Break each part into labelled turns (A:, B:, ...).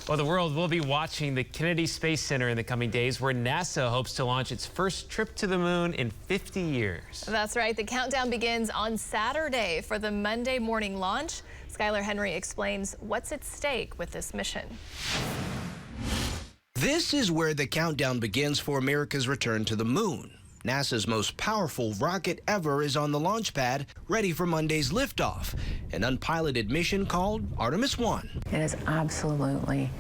A: Well, the world will be watching the Kennedy Space Center in the coming days, where NASA hopes to launch its first trip to the moon in 50 years.
B: That's right. The countdown begins on Saturday for the Monday morning launch. Skylar Henry explains what's at stake with this mission.
C: This is where the countdown begins for America's return to the moon. NASA's most powerful rocket ever is on the launch pad, ready for Monday's liftoff, an unpiloted mission called Artemis 1.
D: It is absolutely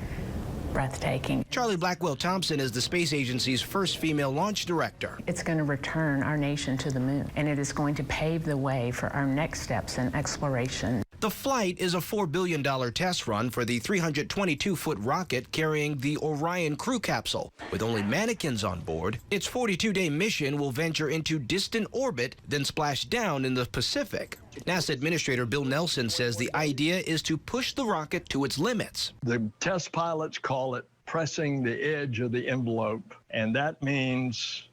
D: breathtaking.
C: Charlie Blackwell-Thompson is the space agency's first female launch director.
D: It's going to return our nation to the moon, and it is going to pave the way for our next steps in exploration.
C: The flight is a $4 billion test run for the 322-foot rocket carrying the Orion crew capsule. With only mannequins on board, its 42-day mission will venture into distant orbit, then splash down in the Pacific. NASA Administrator Bill Nelson says the idea is to push the rocket to its limits.
E: The test pilots call it pressing the edge of the envelope, and that means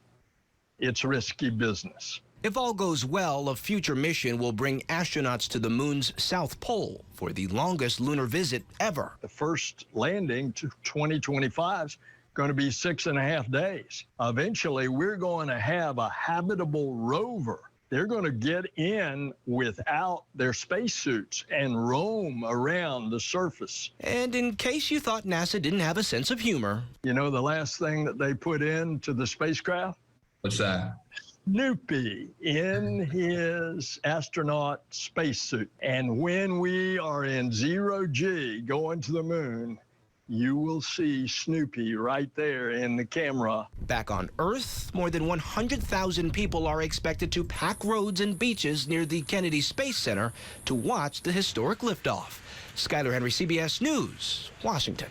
E: it's risky business.
C: If all goes well, a future mission will bring astronauts to the moon's South Pole for the longest lunar visit ever.
E: The first landing to 2025 is going to be 6.5 days. Eventually, we're going to have a habitable rover. They're going to get in without their spacesuits and roam around the surface.
C: And in case you thought NASA didn't have a sense of humor.
E: You know the last thing that they put into the spacecraft?
F: What's that?
E: Snoopy in his astronaut spacesuit. And when we are in 0G going to the moon, you will see Snoopy right there in the camera.
C: Back on Earth, more than 100,000 people are expected to pack roads and beaches near the Kennedy Space Center to watch the historic liftoff. Skylar Henry, CBS News, Washington.